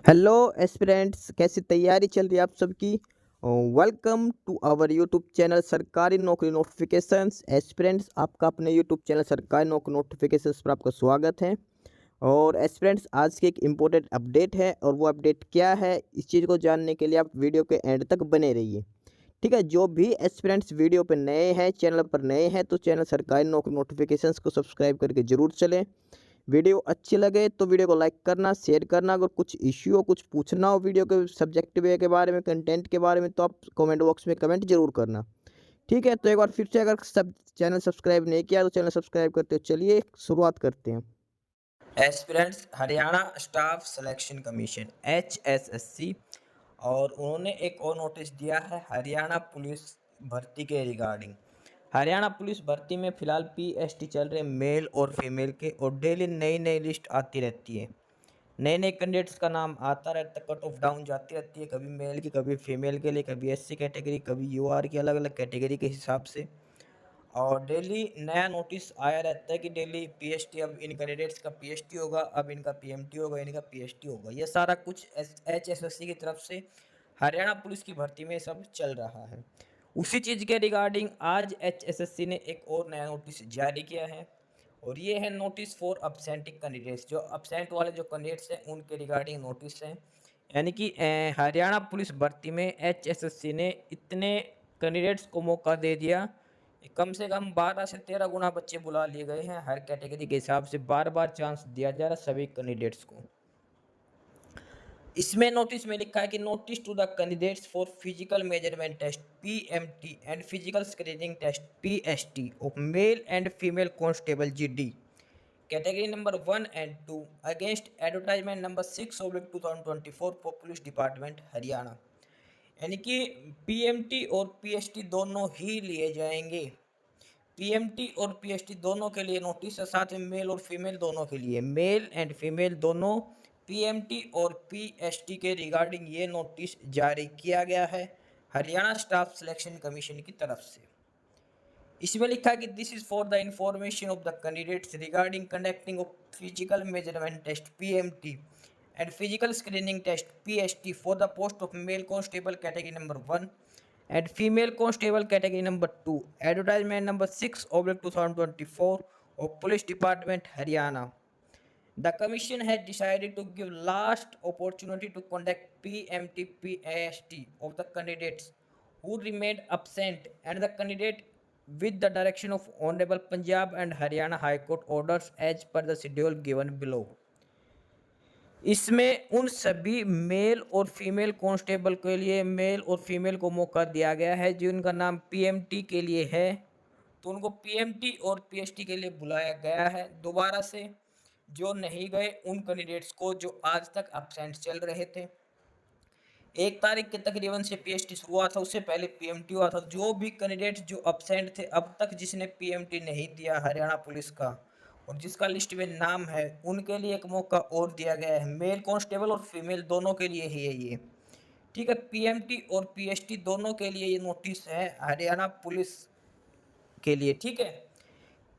Hello aspirants, कैसी तैयारी चल रही है आप सबकी। Welcome to our YouTube channel सरकारी नौकरी नोटिफिकेशंस। एस्पिरेंट्स, आपका अपने यूट्यूब चैनल सरकारी नौकरी नोटिफिकेशंस पर आपका स्वागत है। और एस्पिरेंट्स, आज की एक इम्पोर्टेंट अपडेट है, और वो अपडेट क्या है, इस चीज़ को जानने के लिए आप वीडियो के एंड तक बने रहिए। ठीक है, जो भी एस्पिरेंट्स वीडियो पर नए हैं, चैनल पर नए हैं, तो चैनल सरकारी नौकरी नोटिफिकेशंस को सब्सक्राइब करके जरूर चलें। वीडियो अच्छी लगे तो वीडियो को लाइक करना, शेयर करना। अगर कुछ इश्यू हो, कुछ पूछना हो वीडियो के सब्जेक्ट वे के बारे में, कंटेंट के बारे में, तो आप कमेंट बॉक्स में कमेंट जरूर करना। ठीक है, तो एक बार फिर से, अगर सब चैनल सब्सक्राइब नहीं किया तो चैनल सब्सक्राइब करते हो। चलिए शुरुआत करते हैं। Aspirants Haryana staff selection commission HSSC, और उन्होंने एक और नोटिस दिया है हरियाणा पुलिस भर्ती के रिगार्डिंग। हरियाणा पुलिस भर्ती में फिलहाल PST चल रहे मेल और फीमेल के, और डेली नई नई लिस्ट आती रहती है। नए नए कैंडिडेट्स का नाम आता रहता है, कट ऑफ डाउन जाती रहती है, कभी मेल की, कभी फीमेल के लिए, कभी SC कैटेगरी, कभी UR की, अलग अलग कैटेगरी के हिसाब से। और डेली नया नोटिस आया रहता है कि डेली PST, अब इन कैंडिडेट्स का PST होगा, अब इनका PMT होगा, इनका PST होगा। ये सारा कुछ HSSC की तरफ से हरियाणा पुलिस की भर्ती में सब चल रहा है। उसी चीज़ के रिगार्डिंग आज HSSC ने एक और नया नोटिस जारी किया है, और ये है नोटिस फॉर अपसेंटिंग कैंडिडेट्स। जो अपसेंट वाले जो कैंडिडेट्स हैं उनके रिगार्डिंग नोटिस है। यानी कि हरियाणा पुलिस भर्ती में HSSC ने इतने कैंडिडेट्स को मौका दे दिया, कम से कम 12 से 13 गुना बच्चे बुला लिए गए हैं। हर कैटेगरी के हिसाब से बार बार चांस दिया जा रहा है सभी कैंडिडेट्स को। इसमें नोटिस में लिखा है कि notice to the candidates for physical measurement test PMT and physical screening test PST of male and female constable GD category number 1 and 2 against advertisement number 6/2024 for police department Haryana. यानी कि PMT और PST दोनों ही लिए जाएंगे। PMT और PST दोनों के लिए नोटिस है, साथ में मेल और फीमेल दोनों के लिए, मेल एंड फीमेल दोनों PMT और PST के रिगार्डिंग ये नोटिस जारी किया गया है हरियाणा स्टाफ सिलेक्शन कमीशन की तरफ से। इसमें लिखा है कि this is for the information of the candidates regarding conducting of physical measurement test PMT and physical screening test PST for the post of male constable category number 1 and female constable category number 2 advertisement number 6/2024 of police department Haryana. The commission has decided to give last opportunity to conduct PMT PAST of the candidates who remained absent, and the candidate with the direction of Honorable Punjab and Haryana High Court orders as per the schedule given below. इसमें उन सभी mail और female constable के लिए, mail और female को मौका दिया गया है जिनका नाम PMT के लिए है, तो उनको PMT और PST के लिए बुलाया गया है दोबारा से। जो नहीं गए उन कैंडिडेट्स को, जो आज तक एब्सेंट चल रहे थे, 1 तारीख के तकरीबन से PST शुरू हुआ था, उससे पहले PMT हुआ था। जो भी कैंडिडेट जो एब्सेंट थे, अब तक जिसने PMT नहीं दिया हरियाणा पुलिस का और जिसका लिस्ट में नाम है, उनके लिए एक मौका और दिया गया है। मेल कांस्टेबल और फीमेल दोनों के लिए ही है ये। ठीक है, PMT और PST दोनों के लिए ये नोटिस है हरियाणा पुलिस के लिए। ठीक है,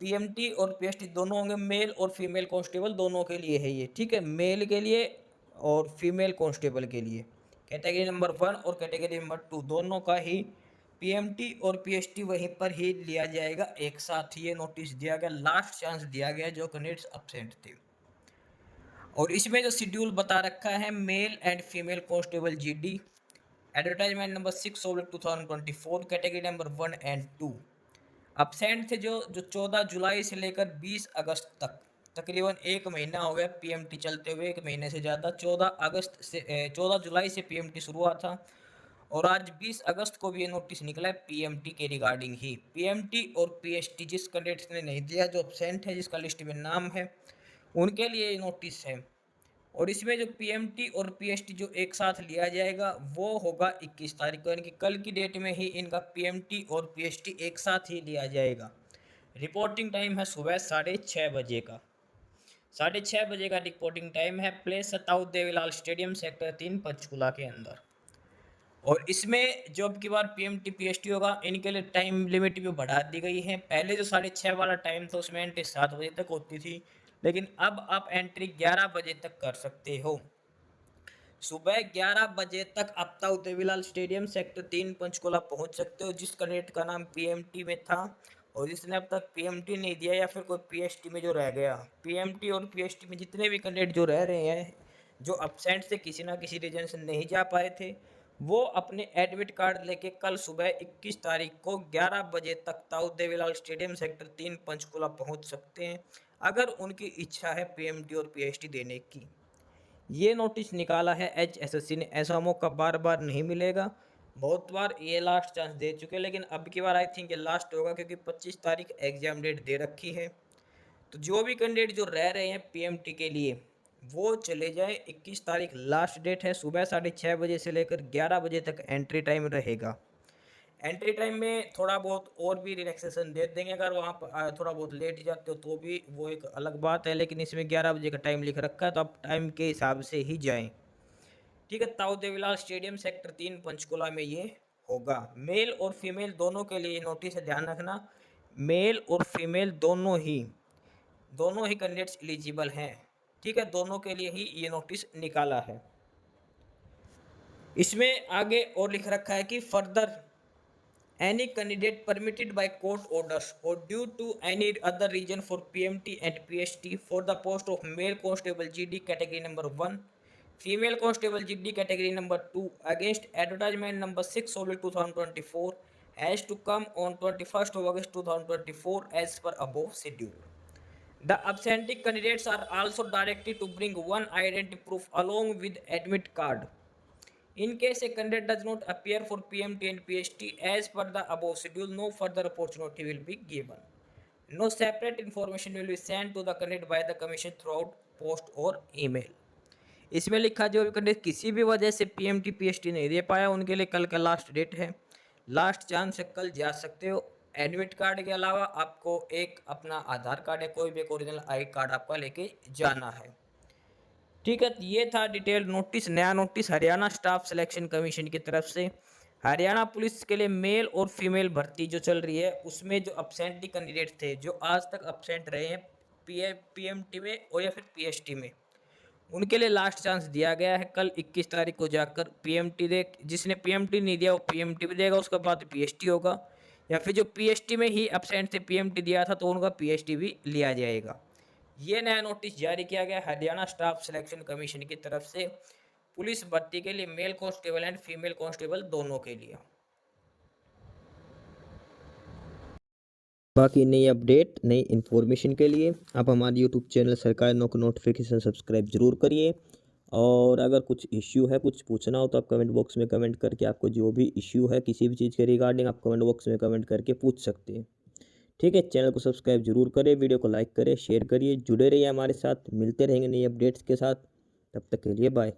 PMT और PST दोनों होंगे, मेल और फीमेल कांस्टेबल दोनों के लिए है ये। ठीक है, मेल के लिए और फीमेल कांस्टेबल के लिए कैटेगरी नंबर 1 और कैटेगरी नंबर 2 दोनों का ही PMT और PST वहीं पर ही लिया जाएगा। एक साथ ही ये नोटिस दिया गया, लास्ट चांस दिया गया जो कैंडिडेट्स एब्सेंट थे। और इसमें जो शेड्यूल बता रखा है, mail and female constable GD advertisement number 6/2024 category number 1 and 2 absent थे जो 14 जुलाई से लेकर 20 अगस्त तक, तकरीबन एक महीना हो गया PMT चलते हुए, एक महीने से ज़्यादा। 14 जुलाई से PMT शुरू हुआ था, और आज 20 अगस्त को भी ये नोटिस निकला है PMT के रिगार्डिंग ही। PMT और PST जिस कैंडिडेट्स ने नहीं दिया, जो एब्सेंट है, जिसका लिस्ट में नाम है, उनके लिए ये नोटिस है। और इसमें जो PMT और PST जो एक साथ लिया जाएगा वो होगा 21 तारीख को, यानी कि कल की डेट में ही इनका PMT और PST एक साथ ही लिया जाएगा। रिपोर्टिंग टाइम है सुबह 6:30 बजे का। 6:30 बजे का रिपोर्टिंग टाइम है। प्लेस सताऊ देवीलाल स्टेडियम सेक्टर 3 पंचकूला के अंदर। और इसमें जो अब की बार PMT PST होगा, इनके लिए टाइम लिमिट भी बढ़ा दी गई है। पहले जो 6:30 वाला टाइम था उसमें एंट्री 7 बजे तक होती थी, लेकिन अब आप एंट्री 11 बजे तक कर सकते हो। सुबह 11 बजे तक आप ताऊ देवीलाल स्टेडियम सेक्टर 3 पंचकुला पहुंच सकते हो, जिस कैंडिडेट का नाम पीएमटी में था और जिसने अब तक पीएमटी नहीं दिया या फिर कोई पीएसटी में जो रह गया। पीएमटी और पीएसटी में जितने भी कैंडिडेट जो रह रहे हैं, जो अपसेंट से किसी ना किसी रीजन से नहीं जा पाए थे, वो अपने एडमिट कार्ड लेके कल सुबह 21 तारीख को 11 बजे तक ताऊ देवीलाल स्टेडियम सेक्टर 3 पंचकुला पहुंच सकते हैं, अगर उनकी इच्छा है पीएमटी और पीएसटी देने की। ये नोटिस निकाला है एचएसएससी ने, ऐसा मौका बार बार नहीं मिलेगा। बहुत बार ये लास्ट चांस दे चुके हैं, लेकिन अब की बार आई थिंक ये लास्ट होगा, क्योंकि 25 तारीख एग्जाम डेट दे रखी है। तो जो भी कैंडिडेट जो रह रहे हैं पीएमटी के लिए, वो चले जाए। 21 तारीख लास्ट डेट है। सुबह 6:30 बजे से लेकर 11 बजे तक एंट्री टाइम रहेगा। एंट्री टाइम में थोड़ा बहुत और भी रिलैक्सेशन दे देंगे, अगर वहाँ पर थोड़ा बहुत लेट जाते हो तो भी वो एक अलग बात है, लेकिन इसमें 11 बजे का टाइम लिख रखा है, तो आप टाइम के हिसाब से ही जाएं। ठीक है, ताऊ देवीलाल स्टेडियम सेक्टर 3 पंचकुला में ये होगा। मेल और फीमेल दोनों के लिए नोटिस है, ध्यान रखना। मेल और फीमेल दोनों ही कैंडिडेट्स एलिजिबल हैं। ठीक है, दोनों के लिए ही ये नोटिस निकाला है। इसमें आगे और लिख रखा है कि further any candidate permitted by court orders or due to any other reason for PMT and PST for the post of male constable GD category number 1, female constable GD category number 2 against advertisement number 6/2024 has to come on 21st of August 2024 as per above schedule. The absenting candidates are also directed to bring one identity proof along with admit card. In case a candidate does not appear for PMT and PST as per the above schedule, no further opportunity will be given. No separate information will be sent to the candidate by the commission throughout post or email. इसमें लिखा जो भी candidate किसी भी वजह से PMT PST नहीं दे पाया, उनके लिए कल का लास्ट डेट है। लास्ट चांस है, कल जा सकते हो। एडमिट कार्ड के अलावा आपको एक अपना आधार कार्ड या कोई भी ओरिजिनल आई कार्ड आपका लेके जाना है। ठीक है, ये था डिटेल नोटिस। नया notice Haryana staff selection commission की तरफ से हरियाणा पुलिस के लिए मेल और फीमेल भर्ती जो चल रही है, उसमें जो अपसेंटी कैंडिडेट थे, जो आज तक अपसेंट रहे हैं पीएमटी में और या फिर पीएसटी में, उनके लिए लास्ट चांस दिया गया है। कल 21 तारीख को जाकर पीएमटी दे, जिसने पीएमटी नहीं दिया वो पीएमटी भी देगा, उसके बाद पीएसटी होगा, या फिर जो पीएसटी में ही अपसेंट थे पीएमटी दिया था तो उनका पीएसटी भी लिया जाएगा। ये नया नोटिस जारी किया गया हरियाणा स्टाफ सिलेक्शन कमीशन की तरफ से पुलिस भर्ती के लिए, mail constable and female constable दोनों के लिए। बाकी नई अपडेट नई इन्फॉर्मेशन के लिए आप हमारे यूट्यूब चैनल सरकारी नौकरी नोटिफिकेशन सब्सक्राइब जरूर करिए। और अगर कुछ इश्यू है, कुछ पूछना हो तो आप कमेंट बॉक्स में कमेंट करके, आपको जो भी इश्यू है किसी भी चीज़ के रिगार्डिंग, आप कमेंट बॉक्स में कमेंट करके पूछ सकते हैं। ठीक है, चैनल को सब्सक्राइब जरूर करें, वीडियो को लाइक करें, शेयर करिए, जुड़े रहिए हमारे साथ। मिलते रहेंगे नई अपडेट्स के साथ, तब तक के लिए बाय।